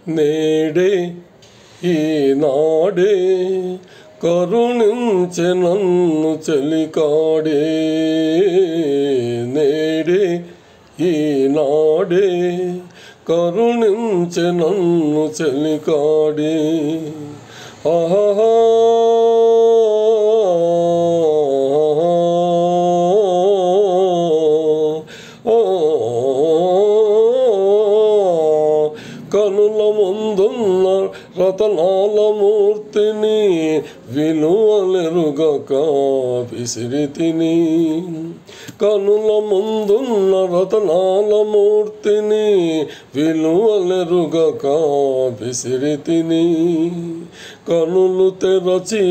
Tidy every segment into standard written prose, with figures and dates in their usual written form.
నేడే ఈనాడే కరుణించె నన్ను చెలికాడే. నేడే ఈనాడే కరుణించె నన్ను చెలికాడే. ఆహా కనుల ముందున్న రతనాల మూర్తిని విలువలెరుగక విసిరితిని. కనుల ముందున్న రతనాల మూర్తిని విలువలెరుగక విసిరితిని. కనులు తెరచి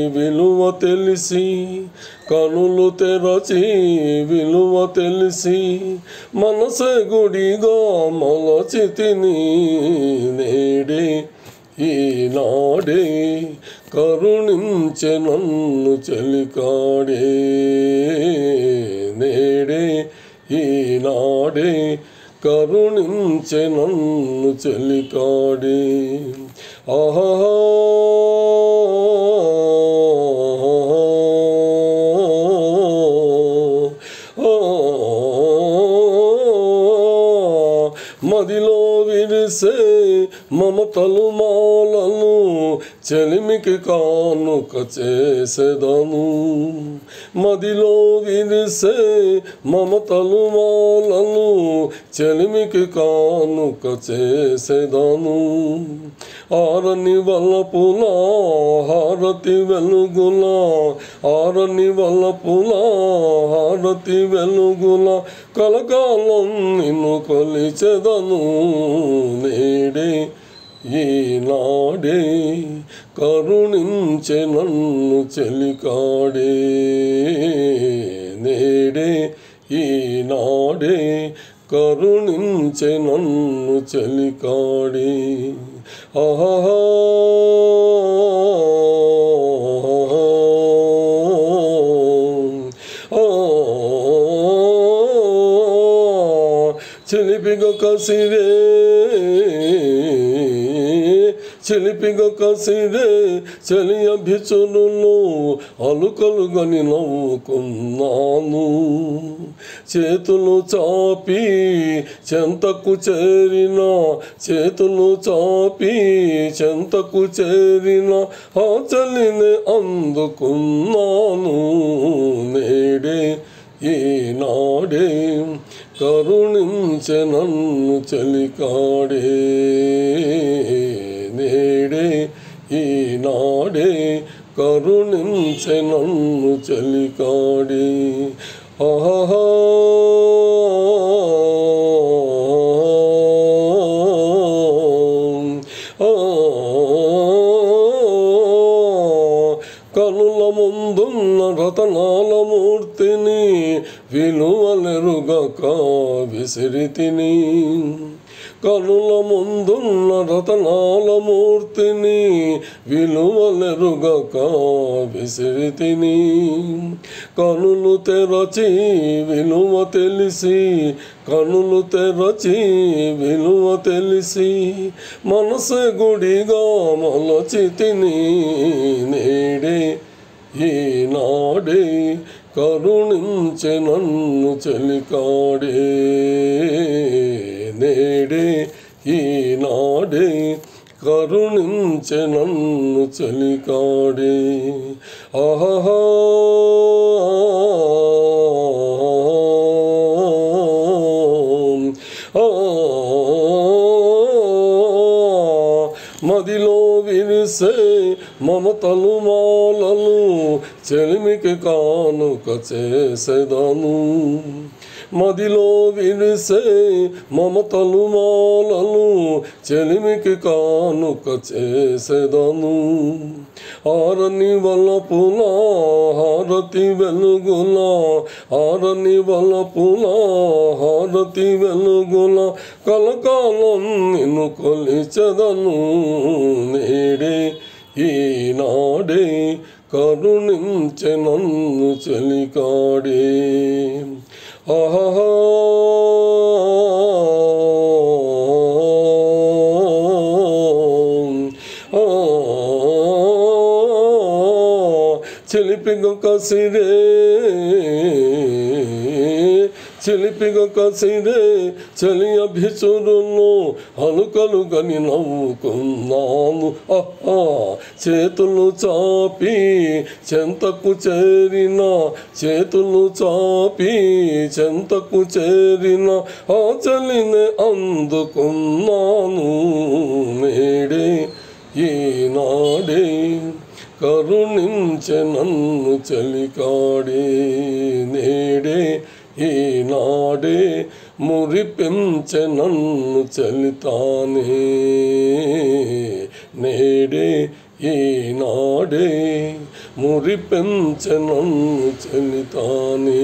విలువ తెలిసి, కనులు తెరచి విలువ తెలిసి, మనసే గుడిగా మలచితిని. నేడే ఈనాడే కరుణించె నన్ను చెలికాడే. నేడే ఈనాడే కరుణించె నన్ను చెలికాడే. ఆహా మదిలో విరిసే మమతలు మాలను చెలిమికి కానుక చేసెదను. మదిలో విరిసే మమతలు మాలను చెలిమికి కానుక చేసెదను. ఆరని వలపుల హారతి వెలుగుల, ఆరని వలపుల హారతి వెలుగుల కలకాలం నిన్ను కొలిచెదను. నేడే ఈనాడే కరుణించె నన్ను చెలికాడే. నేడే ఈనాడే కరుణించె నన్ను చెలికాడే. ఆహా చిలిపిగ కసిరే చిలిపిగ కసిరే చలి అభిచునులు అలుకలుగని నవ్వుకున్నాను. చేతులు చాపి చెంతకు చేరిన, చేతులు చాపి చెంతకు చేరిన ఆ చలిని అందుకున్నాను. నేడే ఈనాడే కరుణించె నన్ను చెలికాడే. నేడే ఈనాడే కరుణించె నన్ను చెలికాడే. ఆహా కనుల ముందున్న రతనాల మూర్తిని విలువలెరుగక విసిరితిని. కనుల ముందున్న రతనాల మూర్తిని విలువలెరుగక విసిరితిని. కనులు తెరచి విలువ తెలిసి, కనులు తెరచి విలువ తెలిసి, మనసే గుడిగా మలచితిని. నేడే ఈనాడే కరుణించె నన్ను చెలికాడే. నేడే ఈనాడే కరుణించె నన్ను చెలికాడే. ఆహా మదిలో విరిసే మమతలు మాలలు చెలిమికి కానుక చేసెదను. మదిలో విరిసే మమతలు మాలలు చెలిమికి కానుక చేసెదను. ఆరని వలపుల హారతి వెలుగుల, ఆరని వలపుల హారతి వెలుగుల కలకాలం నిన్ను కొలిచెదను. నేడే ఈనాడే కరుణించె నన్ను చెలికాడే. ఆహా చిలిపిగా కసిరే చిలిపిగా కసిరే చలి అభిచురును అలుకలు గని నవ్వుకున్నాను చేతులు చాపి చెంతకు చేరిన చేతులు చాపి చెంతకు చేరిన ఆ చలిని అందుకున్నాను నేడే ఈనాడే కరుణించె నన్ను చలికాడే నేడే ఈనాడే మురిపించె నన్ను చలితానే నేడే ఈనాడే మురిపించె నన్ను చలితానే.